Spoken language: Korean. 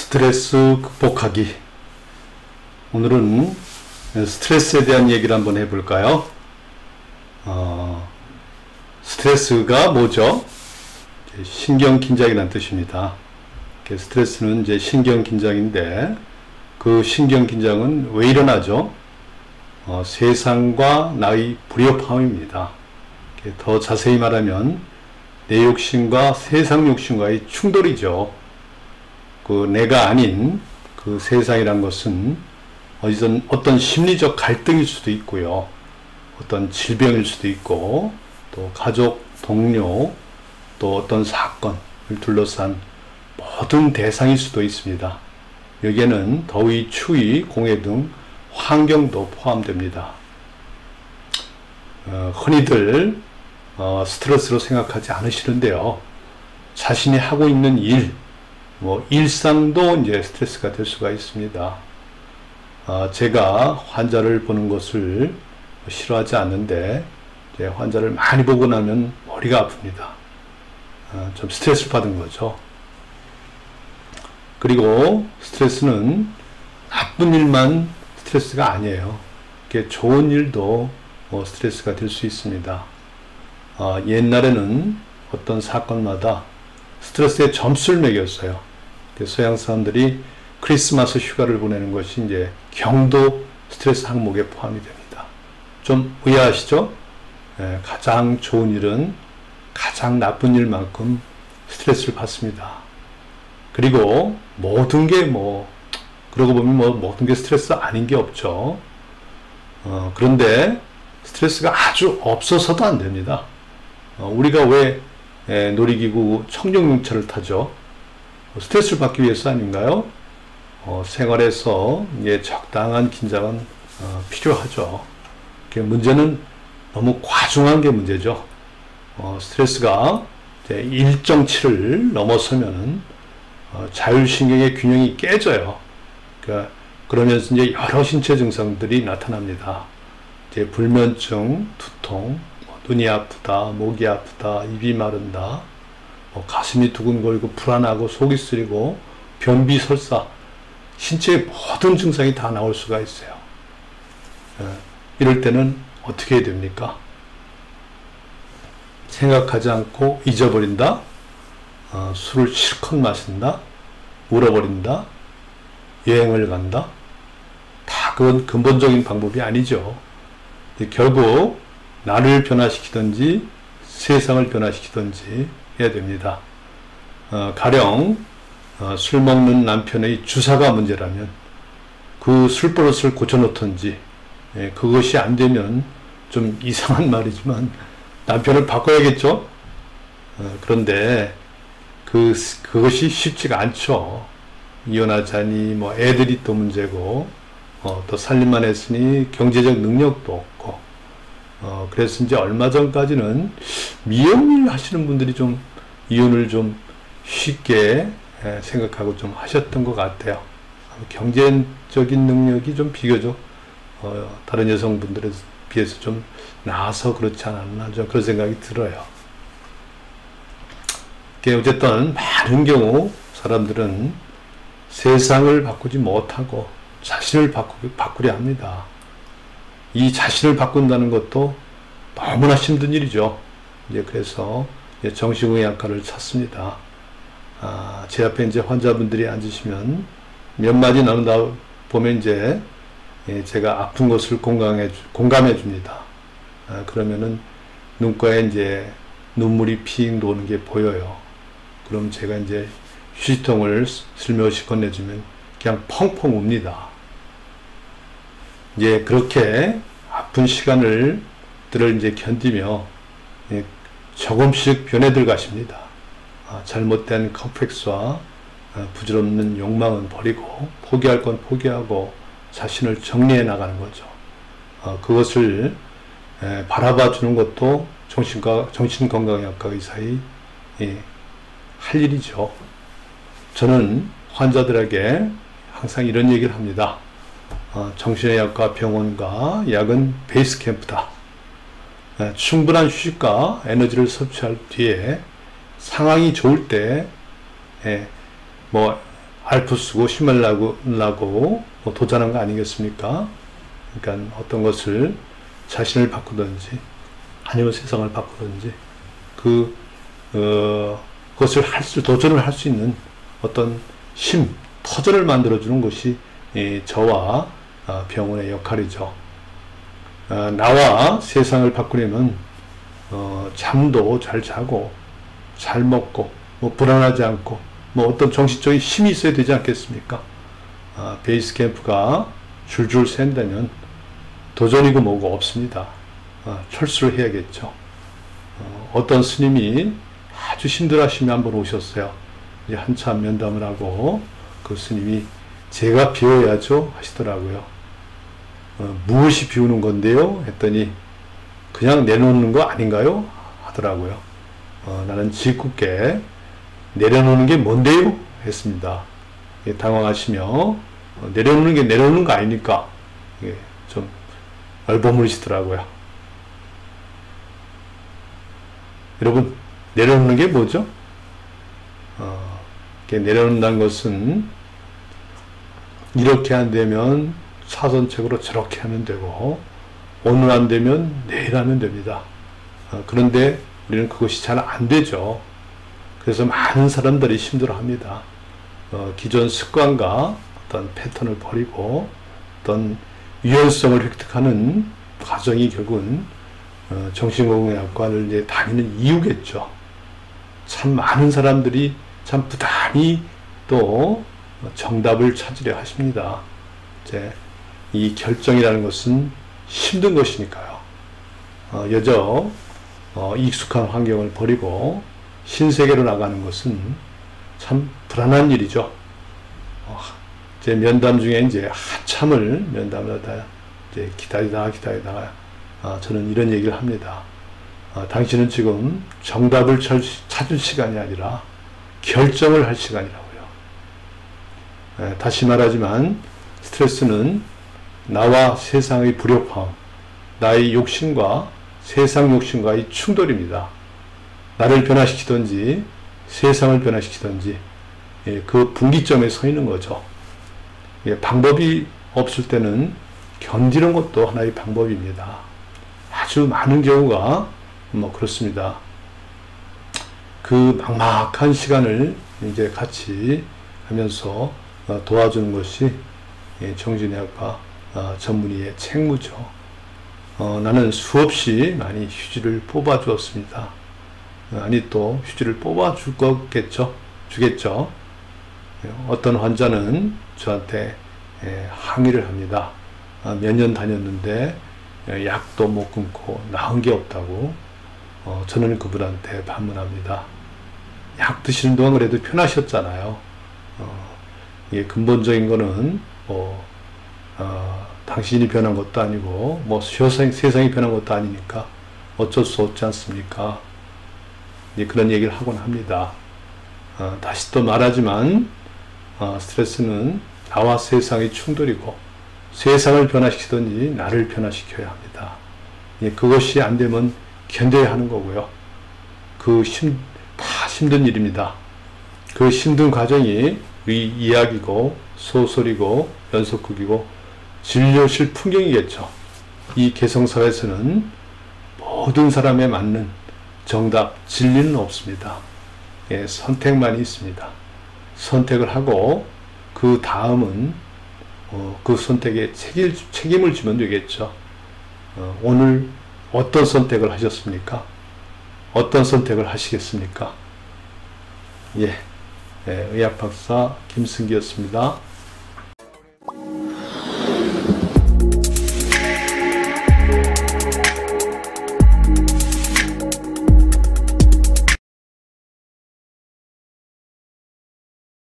스트레스 극복하기. 오늘은 스트레스에 대한 얘기를 한번 해볼까요? 스트레스가 뭐죠? 신경긴장이라는 뜻입니다. 스트레스는 이제 신경긴장인데, 그 신경긴장은 왜 일어나죠? 세상과 나의 불협화음입니다. 더 자세히 말하면 내 욕심과 세상 욕심과의 충돌이죠. 그 내가 아닌 그 세상이란 것은 어떤 심리적 갈등일 수도 있고요. 어떤 질병일 수도 있고, 또 가족, 동료, 또 어떤 사건을 둘러싼 모든 대상일 수도 있습니다. 여기에는 더위, 추위, 공해 등 환경도 포함됩니다. 흔히들 스트레스로 생각하지 않으시는데요. 자신이 하고 있는 일, 일상도 이제 스트레스가 될 수가 있습니다. 제가 환자를 보는 것을 싫어하지 않는데, 이제 환자를 많이 보고 나면 머리가 아픕니다. 좀 스트레스를 받은 거죠. 그리고 스트레스는 나쁜 일만 스트레스가 아니에요. 좋은 일도 스트레스가 될 수 있습니다. 옛날에는 어떤 사건마다 스트레스에 점수를 매겼어요. 서양 사람들이 크리스마스 휴가를 보내는 것이 이제 경도 스트레스 항목에 포함이 됩니다. 좀 의아하시죠? 가장 좋은 일은 가장 나쁜 일만큼 스트레스를 받습니다. 그리고 모든 게 그러고 보면 모든 게 스트레스 아닌 게 없죠. 그런데 스트레스가 아주 없어서도 안 됩니다. 우리가 왜 놀이기구 청룡용차를 타죠? 스트레스를 받기 위해서 아닌가요? 생활에서 적당한 긴장은 필요하죠. 문제는 너무 과중한 게 문제죠. 스트레스가 일정치를 넘어서면 자율신경의 균형이 깨져요. 그러면서 이제 여러 신체 증상들이 나타납니다. 불면증, 두통, 눈이 아프다, 목이 아프다, 입이 마른다, 가슴이 두근거리고 불안하고 속이 쓰리고 변비, 설사, 신체의 모든 증상이 다 나올 수가 있어요. 이럴 때는 어떻게 해야 됩니까? 생각하지 않고 잊어버린다, 술을 실컷 마신다, 울어버린다, 여행을 간다. 다 그건 근본적인 방법이 아니죠. 결국 나를 변화시키든지 세상을 변화시키든지 해야 됩니다. 가령 술 먹는 남편의 주사가 문제라면 그 술버릇을 고쳐놓든지, 그것이 안 되면 좀 이상한 말이지만 남편을 바꿔야겠죠. 그런데 그것이 쉽지가 않죠. 이혼하자니 애들이 또 문제고, 또 살림만 했으니 경제적 능력도 없고, 그래서 이제 얼마 전까지는 미혼일 하시는 분들이 좀 이혼을 좀 쉽게 생각하고 좀 하셨던 것 같아요. 경제적인 능력이 좀 비교적 다른 여성분들에 비해서 좀 나아서 그렇지 않았나, 좀 그런 생각이 들어요. 어쨌든 많은 경우 사람들은 세상을 바꾸지 못하고 자신을 바꾸려 합니다. 이 자신을 바꾼다는 것도 너무나 힘든 일이죠. 그래서 정신의학과를 찾습니다. 제 앞에 환자분들이 앉으시면 몇 마디 나누다 보면 제가 아픈 것을 공감해 줍니다. 그러면은 눈가에 눈물이 픽 도는 게 보여요. 그럼 제가 휴지통을 슬며시 건네주면 그냥 펑펑 웁니다. 그렇게 아픈 시간들을 견디며 조금씩 변해들 가십니다. 잘못된 컴플렉스와 부질없는 욕망은 버리고 포기할 건 포기하고 자신을 정리해 나가는 거죠. 그것을 바라봐 주는 것도 정신건강의학과 의사의 할 일이죠. 저는 환자들에게 항상 이런 얘기를 합니다. 정신의학과 병원과 약은 베이스 캠프다. 충분한 휴식과 에너지를 섭취할 뒤에 상황이 좋을 때 알프 쓰고 히말라야고 도전한 거 아니겠습니까? 그러니까 어떤 것을 자신을 바꾸든지 아니면 세상을 바꾸든지 그것을 도전을 할 수 있는 어떤 터전을 만들어주는 것이 저와 병원의 역할이죠. 나와 세상을 바꾸려면 잠도 잘 자고 잘 먹고 불안하지 않고 어떤 정신적인 힘이 있어야 되지 않겠습니까? 베이스 캠프가 줄줄 샌다면 도전이고 뭐고 없습니다. 철수를 해야겠죠. 어떤 스님이 아주 힘들어하시며 한번 오셨어요. 이제 한참 면담을 하고 그 스님이 제가 비워야죠 하시더라고요. 무엇이 비우는 건데요? 했더니 그냥 내놓는 거 아닌가요? 하더라고요. 나는 짓궂게 내려놓는 게 뭔데요? 했습니다. 당황하시며 내려놓는 게 내려놓는 거 아닙니까? 좀 얼버무리시더라고요. 여러분, 내려놓는 게 뭐죠? 내려놓는다는 것은 이렇게 안 되면 차선책으로 저렇게 하면 되고 오늘 안 되면 내일 하면 됩니다. 그런데 우리는 그것이 잘 안 되죠. 그래서 많은 사람들이 힘들어합니다. 기존 습관과 어떤 패턴을 버리고 어떤 유연성을 획득하는 과정이 결국은 정신건강의학과를 이제 다니는 이유겠죠. 참 많은 사람들이 참 부단히 또 정답을 찾으려 하십니다. 이제 이 결정이라는 것은 힘든 것이니까요. 여저 익숙한 환경을 버리고 신세계로 나가는 것은 참 불안한 일이죠. 제 면담 중에 이제 한참을 면담을 하다 이제 기다리다가 저는 이런 얘기를 합니다. 당신은 지금 정답을 찾을 시간이 아니라 결정을 할 시간이라고요. 다시 말하지만 스트레스는 나와 세상의 불협화음, 나의 욕심과 세상 욕심과의 충돌입니다. 나를 변화시키든지 세상을 변화시키든지 그 분기점에 서 있는 거죠. 방법이 없을 때는 견디는 것도 하나의 방법입니다. 아주 많은 경우가 그렇습니다. 그 막막한 시간을 이제 같이 하면서 도와주는 것이 정신의학과 전문의의 책무죠. 나는 수없이 많이 휴지를 뽑아 주었습니다. 아니 또 휴지를 뽑아 주겠죠. 어떤 환자는 저한테 항의를 합니다. 몇 년 다녔는데 약도 못 끊고 나은 게 없다고. 저는 그분한테 반문합니다. 약 드시는 동안 그래도 편하셨잖아요. 이게 근본적인 거는 당신이 변한 것도 아니고 세상이 변한 것도 아니니까 어쩔 수 없지 않습니까? 그런 얘기를 하곤 합니다. 다시 또 말하지만 스트레스는 나와 세상의 충돌이고 세상을 변화시키든지 나를 변화시켜야 합니다. 그것이 안 되면 견뎌야 하는 거고요. 다 힘든 일입니다. 그 힘든 과정이 우리 이야기고 소설이고 연속극이고 진료실 풍경이겠죠. 이 개성사에서는 모든 사람에 맞는 정답, 진리는 없습니다. 선택만이 있습니다. 선택을 하고 그 다음은 그 선택에 책임을 지면 되겠죠. 오늘 어떤 선택을 하셨습니까? 어떤 선택을 하시겠습니까? 의학박사 김승기였습니다.